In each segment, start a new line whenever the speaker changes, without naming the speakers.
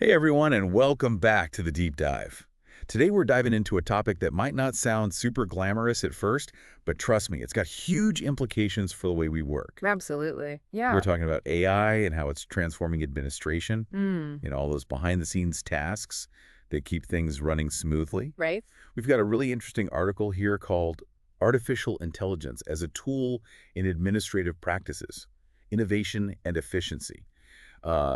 Hey everyone, and welcome back to the Deep Dive. Today we're diving into a topic that might not sound super glamorous at first, but trust me, it's got huge implications for the way we work.
Absolutely.
We're
Yeah.
talking about AI and how it's transforming administration,
Mm.
all those behind-the-scenes tasks that keep things running smoothly.
Right?
We've got a really interesting article here called Artificial Intelligence as a Tool in Administrative Practices, Innovation and Efficiency.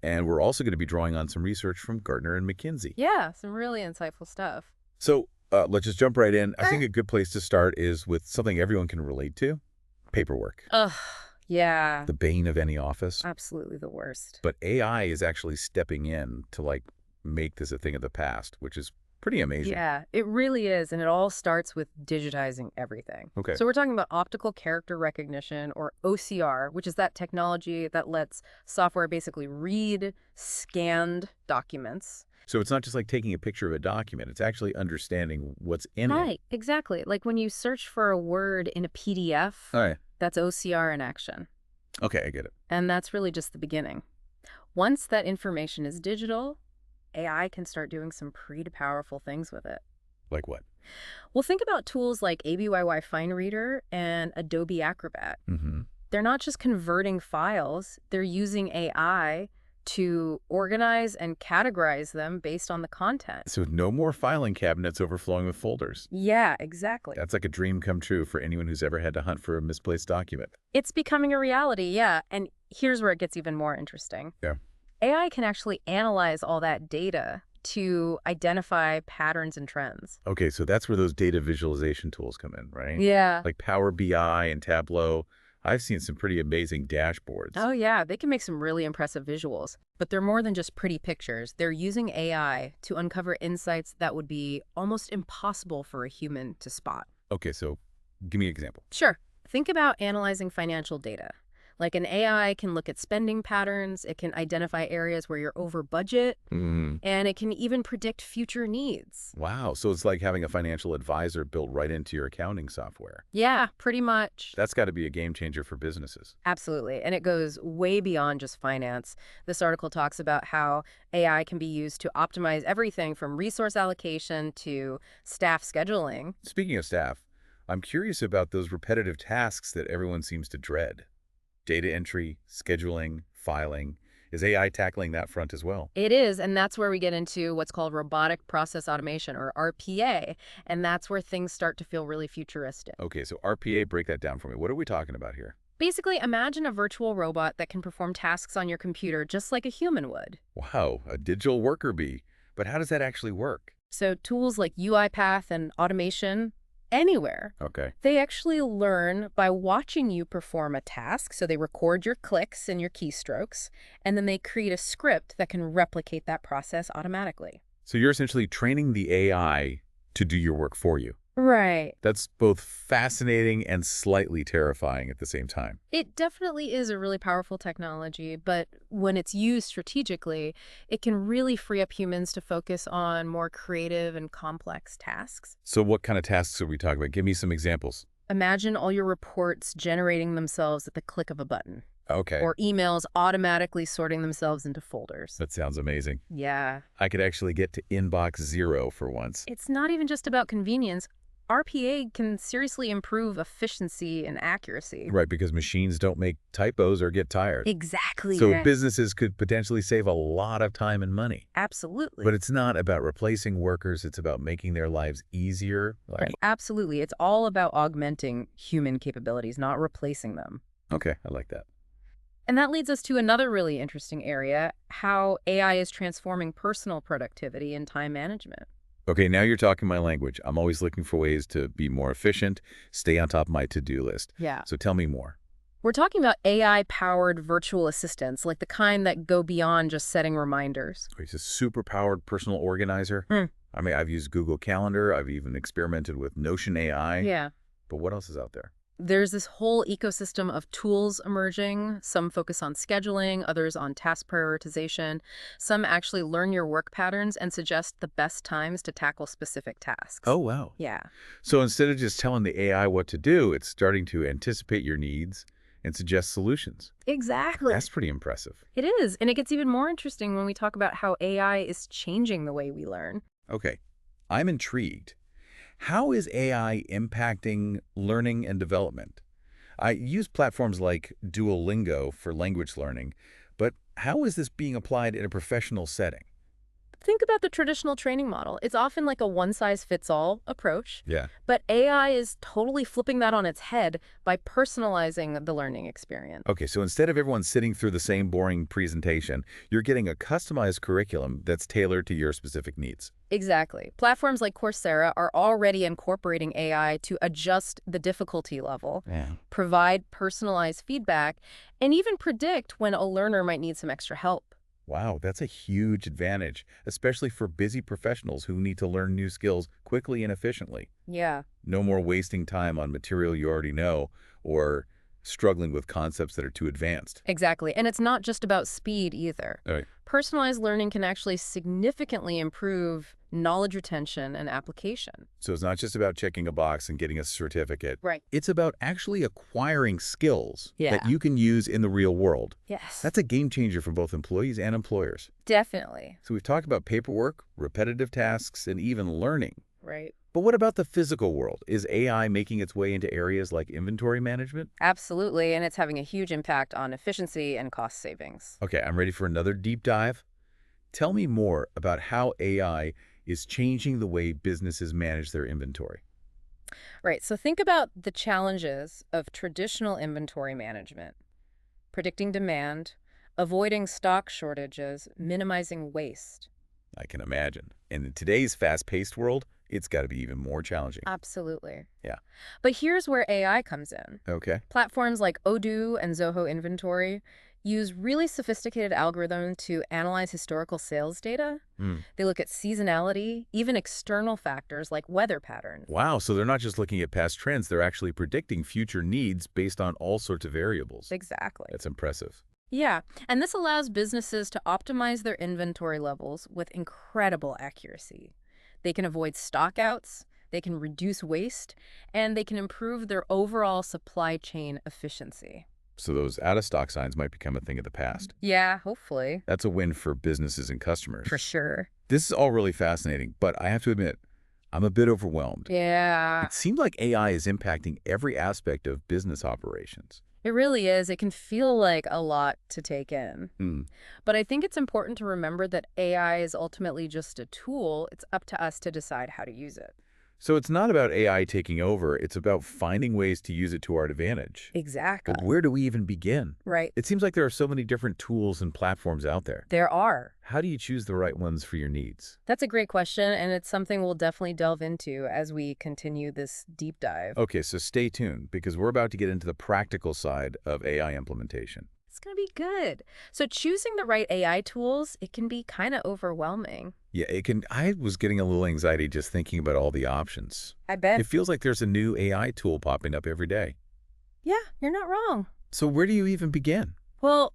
And we're also going to be drawing on some research from Gartner and McKinsey.
Yeah, some really insightful stuff.
So let's just jump right in. I
Eh.
think a good place to start is with something everyone can relate to, paperwork,
Ugh. Yeah.
the bane of any office.
Absolutely the worst.
But AI is actually stepping in to make this a thing of the past, which is pretty amazing.
Yeah, it really is. And it all starts with digitizing everything.
Okay.
So we're talking about optical character recognition, or OCR, which is that technology that lets software basically read scanned documents.
So it's not just like taking a picture of a document. It's actually understanding what's in it.
Right, exactly. Like when you search for a word in a PDF,
All right.
that's OCR in action.
Okay, I get it.
And that's really just the beginning. Once that information is digital, AI can start doing some pretty powerful things with it.
Like what?
Well, think about tools like ABYY Fine Reader and Adobe Acrobat.
Mm-hmm.
They're not just converting files, they're using AI to organize and categorize them based on the content.
So no more filing cabinets overflowing with folders.
Yeah, exactly.
That's like a dream come true for anyone who's ever had to hunt for a misplaced document.
It's becoming a reality, yeah. And here's where it gets even more interesting.
Yeah.
AI can actually analyze all that data to identify patterns and trends.
Okay, so that's where those data visualization tools come in, right?
Yeah.
Like Power BI and Tableau. I've seen some pretty amazing dashboards.
Oh, yeah, they can make some really impressive visuals. But they're more than just pretty pictures. They're using AI to uncover insights that would be almost impossible for a human to spot.
Okay, so give me an example.
Sure. Think about analyzing financial data. Like an AI can look at spending patterns, it can identify areas where you're over budget,
Mm.
and it can even predict future needs.
Wow, so it's like having a financial advisor built right into your accounting software.
Yeah, pretty much.
That's got to be a game changer for businesses.
Absolutely. And it goes way beyond just finance. This article talks about how AI can be used to optimize everything from resource allocation to staff scheduling.
Speaking of staff, I'm curious about those repetitive tasks that everyone seems to dread. Data entry, scheduling, filing. Is AI tackling that front as well?
It is, and that's where we get into what's called robotic process automation, or RPA, and that's where things start to feel really futuristic.
Okay, so RPA, break that down for me. What are we talking about here?
Basically, imagine a virtual robot that can perform tasks on your computer just like a human would.
Wow, a digital worker bee. But how does that actually work?
So tools like UiPath and automation, anywhere.
Okay.
They actually learn by watching you perform a task, so they record your clicks and your keystrokes, and then they create a script that can replicate that process automatically.
So you're essentially training the AI to do your work for you.
Right.
That's both fascinating and slightly terrifying at the same time.
It definitely is a really powerful technology, but when it's used strategically, it can really free up humans to focus on more creative and complex tasks.
So what kind of tasks are we talking about? Give me some examples.
Imagine all your reports generating themselves at the click of a button,
Okay.
or emails automatically sorting themselves into folders.
That sounds amazing.
Yeah.
I could actually get to inbox 0 for once.
It's not even just about convenience. RPA can seriously improve efficiency and accuracy.
Right, because machines don't make typos or get tired.
Exactly.
So
right.
businesses could potentially save a lot of time and money.
Absolutely.
But it's not about replacing workers. It's about making their lives easier.
Right. Absolutely. It's all about augmenting human capabilities, not replacing them.
Okay, I like that.
And that leads us to another really interesting area, how AI is transforming personal productivity and time management.
Okay, now you're talking my language. I'm always looking for ways to be more efficient, stay on top of my to-do list.
Yeah.
So tell me more.
We're talking about AI-powered virtual assistants, like the kind that go beyond just setting reminders.
It's a super-powered personal organizer.
Hmm.
I mean, I've used Google Calendar. I've even experimented with Notion AI.
Yeah.
But what else is out there?
There's this whole ecosystem of tools emerging. Some focus on scheduling, others on task prioritization. Some actually learn your work patterns and suggest the best times to tackle specific tasks.
Oh, wow.
Yeah.
So instead of just telling the AI what to do, it's starting to anticipate your needs and suggest solutions.
Exactly.
That's pretty impressive.
It is, and it gets even more interesting when we talk about how AI is changing the way we learn.
Okay, I'm intrigued. How is AI impacting learning and development? I use platforms like Duolingo for language learning, but how is this being applied in a professional setting?
Think about the traditional training model. It's often like a one-size-fits-all approach,
Yeah.
but AI is totally flipping that on its head by personalizing the learning experience.
Okay, so instead of everyone sitting through the same boring presentation, you're getting a customized curriculum that's tailored to your specific needs.
Exactly. Platforms like Coursera are already incorporating AI to adjust the difficulty level,
Yeah.
provide personalized feedback, and even predict when a learner might need some extra help.
Wow, that's a huge advantage, especially for busy professionals who need to learn new skills quickly and efficiently.
Yeah.
No more wasting time on material you already know or struggling with concepts that are too advanced.
Exactly. And it's not just about speed either.
All right.
Personalized learning can actually significantly improve knowledge retention and application.
So it's not just about checking a box and getting a certificate.
Right.
It's about actually acquiring skills that
Yeah.
you can use in the real world.
Yes.
That's a game changer for both employees and employers.
Definitely.
So we've talked about paperwork, repetitive tasks, and even learning.
Right.
But what about the physical world? Is AI making its way into areas like inventory management?
Absolutely. And it's having a huge impact on efficiency and cost savings.
Okay, I'm ready for another deep dive. Tell me more about how AI is changing the way businesses manage their inventory.
Right. So think about the challenges of traditional inventory management, predicting demand, avoiding stock shortages, minimizing waste.
I can imagine. And in today's fast-paced world, it's got to be even more challenging.
Absolutely.
Yeah.
But here's where AI comes in.
Okay.
Platforms like Odoo and Zoho Inventory use really sophisticated algorithms to analyze historical sales data.
Hmm.
They look at seasonality, even external factors like weather patterns.
Wow, so they're not just looking at past trends, they're actually predicting future needs based on all sorts of variables.
Exactly.
That's impressive.
Yeah, and this allows businesses to optimize their inventory levels with incredible accuracy. They can avoid stockouts, they can reduce waste, and they can improve their overall supply chain efficiency.
So those out-of-stock signs might become a thing of the past.
Yeah, hopefully.
That's a win for businesses and customers.
For sure.
This is all really fascinating, but I have to admit, I'm a bit overwhelmed.
Yeah,
It seems like AI is impacting every aspect of business operations.
it really is. It can feel like a lot to take in.
Hmm.
But I think it's important to remember that AI is ultimately just a tool. It's up to us to decide how to use it.
So it's not about AI taking over, it's about finding ways to use it to our advantage.
Exactly.
But where do we even begin?
Right.
It seems like there are so many different tools and platforms out there.
There are.
How do you choose the right ones for your needs?
That's a great question, and it's something we'll definitely delve into as we continue this deep dive.
Okay, so stay tuned because we're about to get into the practical side of AI implementation.
It's going to be good. So choosing the right AI tools, it can be kind of overwhelming.
Yeah, it can. I was getting a little anxiety just thinking about all the options.
I bet.
It feels like there's a new AI tool popping up every day.
Yeah, you're not wrong.
So where do you even begin?
Well,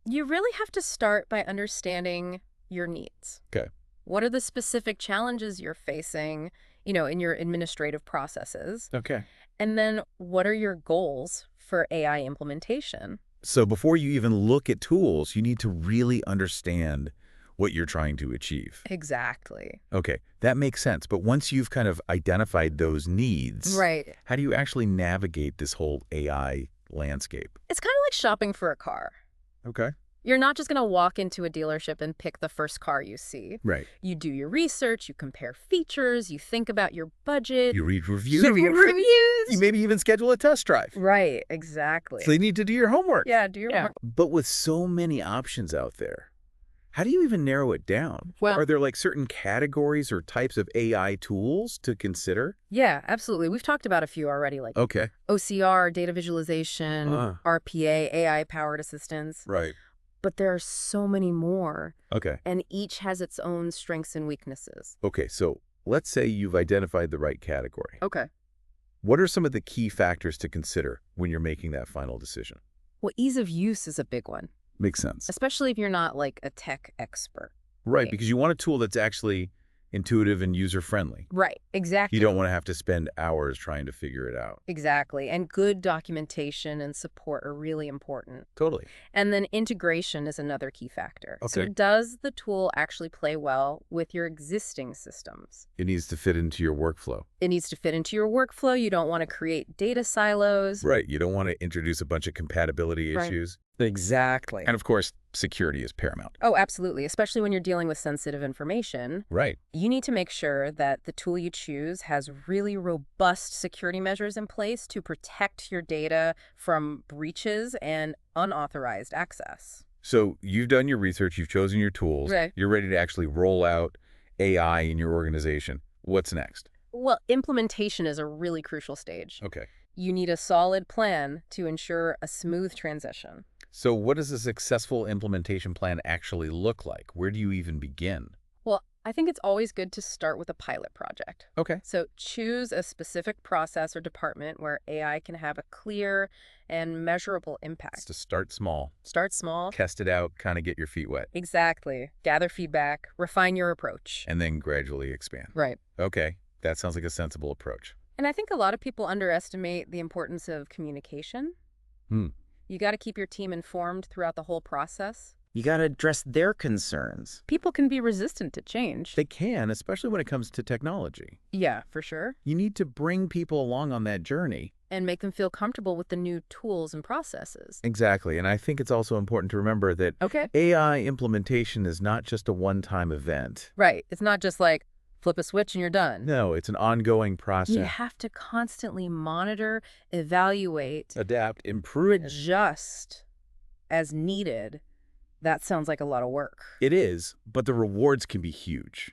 you really have to start by understanding your needs.
Okay.
What are the specific challenges you're facing, in your administrative processes?
Okay.
And then what are your goals for AI implementation?
So before you even look at tools, you need to really understand what you're trying to achieve.
Exactly.
Okay, that makes sense. But once you've kind of identified those needs,
Right.
how do you actually navigate this whole AI landscape?
It's kind of like shopping for a car.
Okay.
You're not just going to walk into a dealership and pick the first car you see.
Right.
You do your research, you compare features, you think about your budget.
You read reviews.
You read reviews.
You maybe even schedule a test drive.
Right, exactly.
So you need to do your homework.
Yeah, do your homework.
But with so many options out there, how do you even narrow it down?
Well-
Are there like certain categories or types of AI tools to consider?
Yeah, absolutely. We've talked about a few already, like
Okay.
OCR, data visualization, RPA, AI-powered assistance.
Right.
But there are so many more,
Okay.
and each has its own strengths and weaknesses.
Okay, so let's say you've identified the right category.
Okay.
What are some of the key factors to consider when you're making that final decision?
Well, ease of use is a big one,
Makes sense.
especially if you're not like a tech expert.
Right,
Okay.
because you want a tool that's actually intuitive and user-friendly.
Right,
You
exactly.
don't want to have to spend hours trying to figure it out.
Exactly. And good documentation and support are really important.
Totally.
And then integration is another key factor. So
Okay.
does the tool actually play well with your existing systems?
It needs to fit into your workflow.
It needs to fit into your workflow. You don't want to create data silos.
Right. You don't want to introduce a bunch of compatibility
Right.
issues.
Exactly.
And of course, security is paramount.
Oh, absolutely. Especially when you're dealing with sensitive information.
Right.
You need to make sure that the tool you choose has really robust security measures in place to protect your data from breaches and unauthorized access.
So you've done your research, you've chosen your tools,
Right.
you're ready to actually roll out AI in your organization. What's next?
Well, implementation is a really crucial stage.
Okay.
You need a solid plan to ensure a smooth transition.
So what does a successful implementation plan actually look like? Where do you even begin?
Well, I think it's always good to start with a pilot project.
Okay.
So choose a specific process or department where AI can have a clear and measurable
It's
impact.
to start small,
Start small.
test it out, kind of get your feet wet,
Exactly. Gather feedback, refine your approach.
and then gradually expand.
Right.
Okay. That sounds like a sensible approach.
And I think a lot of people underestimate the importance of communication.
Hmm.
You got to keep your team informed throughout the whole process.
You got to address their concerns.
People can be resistant to change.
They can, especially when it comes to technology.
Yeah, for sure.
You need to bring people along on that journey.
And make them feel comfortable with the new tools and processes.
Exactly. And I think it's also important to remember that
Okay.
AI implementation is not just a one-time event.
Right. It's not just like flip a switch and you're done.
No, it's an ongoing process.
You have to constantly monitor, evaluate,
Adapt, improve.
adjust as needed. That sounds like a lot of work.
It is, but the rewards can be huge.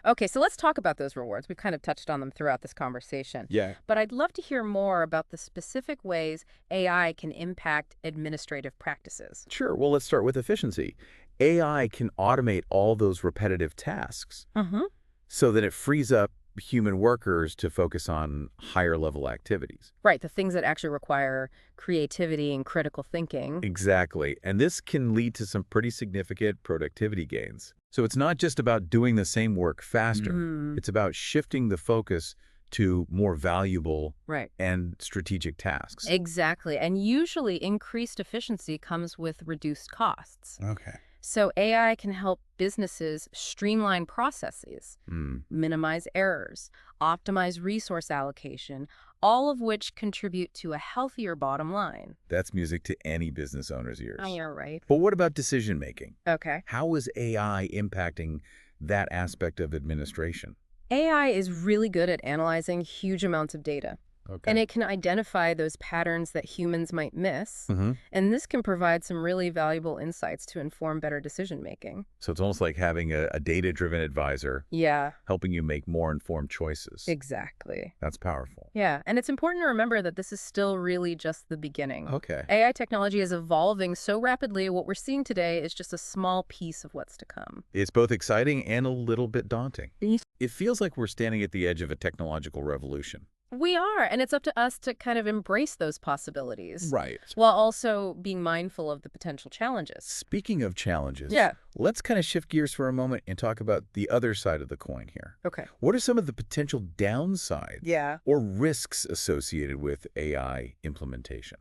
Okay, so let's talk about those rewards. We've kind of touched on them throughout this conversation.
Yeah.
But I'd love to hear more about the specific ways AI can impact administrative practices.
Sure. Well, let's start with efficiency. AI can automate all those repetitive tasks
Mm-hmm.
so that it frees up human workers to focus on higher level activities.
Right, the things that actually require creativity and critical thinking.
Exactly. And this can lead to some pretty significant productivity gains. So it's not just about doing the same work faster.
Mhm.
It's about shifting the focus to more valuable
Right.
and strategic tasks.
Exactly. And usually increased efficiency comes with reduced costs.
Okay.
So AI can help businesses streamline processes,
Hmm.
minimize errors, optimize resource allocation, all of which contribute to a healthier bottom line.
That's music to any business owner's ears.
Oh, you're right.
But what about decision making?
Okay.
How is AI impacting that aspect of administration?
AI is really good at analyzing huge amounts of data.
Okay.
And it can identify those patterns that humans might miss.
Mhm.
And this can provide some really valuable insights to inform better decision making.
So it's almost like having a data-driven advisor
Yeah,
helping you make more informed choices.
exactly.
That's powerful.
Yeah, and it's important to remember that this is still really just the beginning.
Okay.
AI technology is evolving so rapidly, what we're seeing today is just a small piece of what's to come.
It's both exciting and a little bit daunting.
Yes.
It feels like we're standing at the edge of a technological revolution.
We are, and it's up to us to kind of embrace those possibilities.
Right.
While also being mindful of the potential challenges.
Speaking of challenges,
Yeah.
let's kind of shift gears for a moment and talk about the other side of the coin here.
Okay.
What are some of the potential downsides
Yeah.
or risks associated with AI implementation?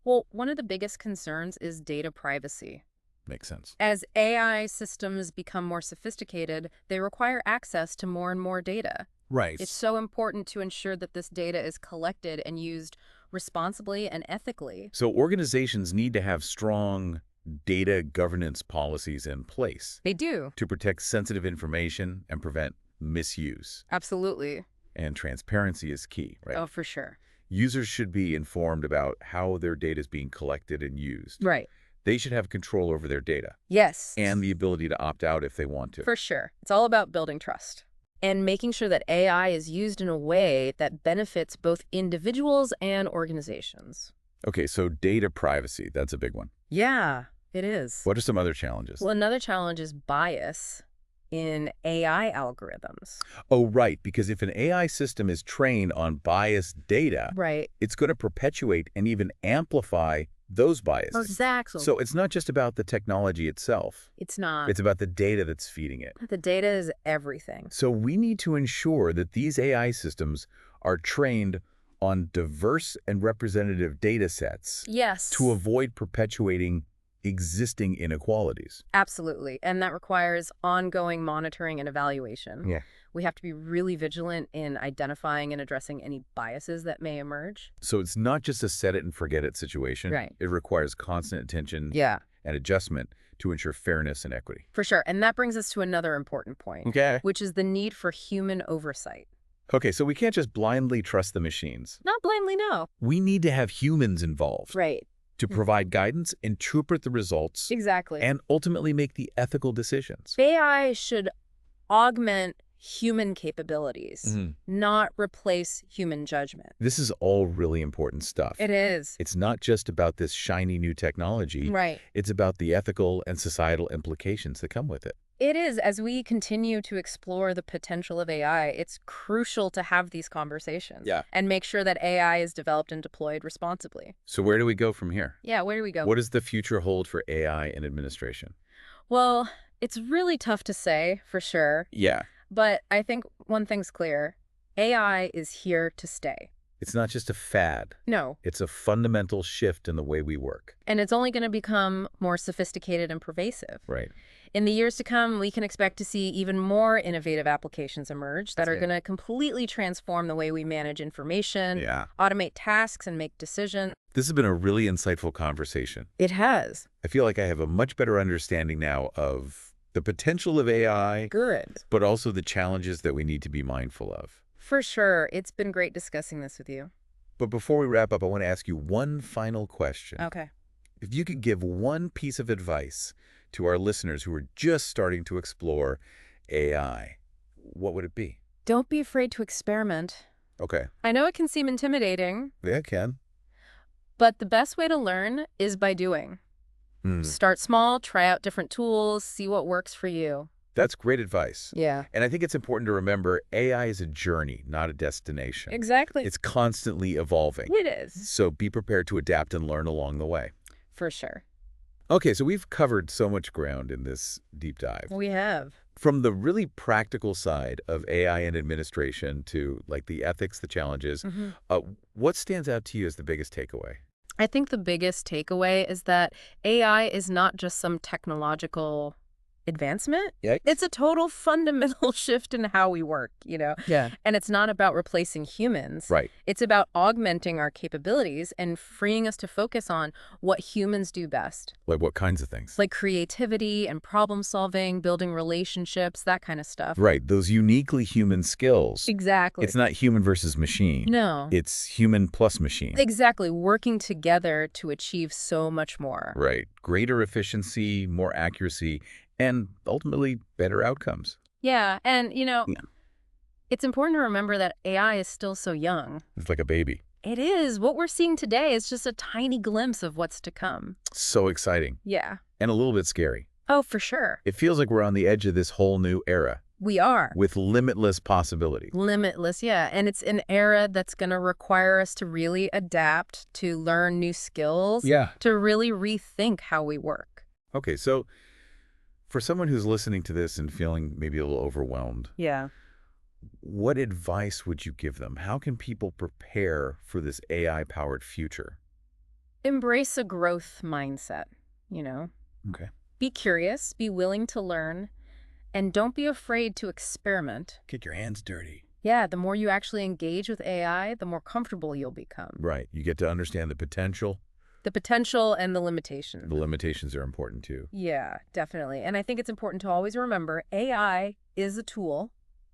Well, one of the biggest concerns is data privacy.
Makes sense.
As AI systems become more sophisticated, they require access to more and more data.
Right.
It's so important to ensure that this data is collected and used responsibly and ethically.
So organizations need to have strong data governance policies in place
They do.
to protect sensitive information and prevent misuse.
Absolutely.
And transparency is key, right?
Oh, for sure.
Users should be informed about how their data is being collected and used.
Right.
They should have control over their data
Yes.
and the ability to opt out if they want to.
For sure. It's all about building trust and making sure that AI is used in a way that benefits both individuals and organizations.
Okay, so data privacy, that's a big one.
Yeah, it is.
What are some other challenges?
Well, another challenge is bias in AI algorithms.
Oh, right, because if an AI system is trained on biased data,
Right.
it's going to perpetuate and even amplify those biases.
Exactly.
So it's not just about the technology itself.
It's not.
It's about the data that's feeding it.
The data is everything.
So we need to ensure that these AI systems are trained on diverse and representative data sets
Yes.
to avoid perpetuating existing inequalities.
Absolutely. And that requires ongoing monitoring and evaluation.
Yeah.
We have to be really vigilant in identifying and addressing any biases that may emerge.
So it's not just a set it and forget it situation.
Right.
It requires constant attention
Yeah,
and adjustment to ensure fairness and equity.
for sure. And that brings us to another important point,
Okay.
which is the need for human oversight.
Okay, so we can't just blindly trust the machines.
Not blindly, no.
We need to have humans involved
Right.
to provide guidance, interpret the results,
Exactly.
and ultimately make the ethical decisions.
AI should augment human capabilities, not replace human judgment.
This is all really important stuff.
It is.
It's not just about this shiny new technology.
Right.
It's about the ethical and societal implications that come with it.
It is. As we continue to explore the potential of AI, it's crucial to have these conversations.
Yeah.
And make sure that AI is developed and deployed responsibly.
So where do we go from here?
Yeah, where do we go?
What does the future hold for AI in administration?
Well, it's really tough to say, for sure.
Yeah.
But I think one thing's clear. AI is here to stay.
It's not just a fad.
No.
It's a fundamental shift in the way we work.
And it's only going to become more sophisticated and pervasive.
Right.
In the years to come, we can expect to see even more innovative applications emerge that are going to completely transform the way we manage information,
Yeah.
automate tasks, and make decisions.
This has been a really insightful conversation.
It has.
I feel like I have a much better understanding now of the potential of AI,
Good.
but also the challenges that we need to be mindful of.
For sure. It's been great discussing this with you.
But before we wrap up, I want to ask you one final question.
Okay.
If you could give one piece of advice to our listeners who are just starting to explore AI, what would it be?
Don't be afraid to experiment.
Okay.
I know it can seem intimidating,
Yeah, it can.
but the best way to learn is by doing. Start small, try out different tools, see what works for you.
That's great advice.
Yeah.
And I think it's important to remember AI is a journey, not a destination.
Exactly.
It's constantly evolving.
It is.
So be prepared to adapt and learn along the way.
For sure.
Okay, so we've covered so much ground in this deep dive.
We have.
From the really practical side of AI and administration to like the ethics, the challenges, what stands out to you as the biggest takeaway?
I think the biggest takeaway is that AI is not just some technological advancement.
Yeah.
It's a total fundamental shift in how we work,
Yeah.
And it's not about replacing humans.
Right.
It's about augmenting our capabilities and freeing us to focus on what humans do best,
Like what kinds of things?
like creativity and problem solving, building relationships, that kind of stuff.
Right, those uniquely human skills.
Exactly.
It's not human versus machine.
No.
It's human plus machine.
Exactly. Working together to achieve so much more.
Right. Greater efficiency, more accuracy, and ultimately better outcomes.
Yeah. And,
Yeah.
it's important to remember that AI is still so young.
It's like a baby.
It is. What we're seeing today is just a tiny glimpse of what's to come.
So exciting
Yeah.
and a little bit scary.
Oh, for sure.
It feels like we're on the edge of this whole new era
We are.
with limitless possibility.
Limitless, yeah. And it's an era that's going to require us to really adapt, to learn new skills,
Yeah.
to really rethink how we work.
Okay, so for someone who's listening to this and feeling maybe a little overwhelmed,
Yeah.
what advice would you give them? How can people prepare for this AI-powered future?
Embrace a growth mindset,
Okay.
Be curious, be willing to learn, and don't be afraid to experiment.
Get your hands dirty.
Yeah, the more you actually engage with AI, the more comfortable you'll become.
Right. You get to understand the potential.
The potential and the limitations.
The limitations are important too.
Yeah, definitely. And I think it's important to always remember AI is a tool.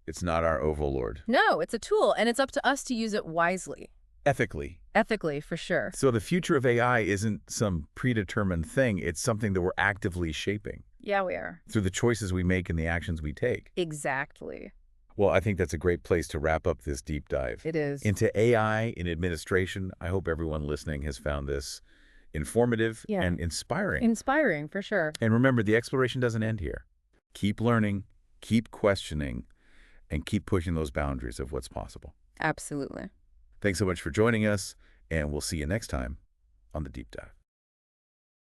It's not our overlord.
No, it's a tool, and it's up to us to use it wisely.
Ethically.
Ethically, for sure.
So the future of AI isn't some predetermined thing. It's something that we're actively shaping
Yeah, we are.
through the choices we make and the actions we take.
Exactly.
Well, I think that's a great place to wrap up this deep dive
It is.
into AI in administration. I hope everyone listening has found this informative
Yeah.
and inspiring.
Inspiring, for sure.
And remember, the exploration doesn't end here. Keep learning, keep questioning, and keep pushing those boundaries of what's possible.
Absolutely.
Thanks so much for joining us, and we'll see you next time on The Deep Dive.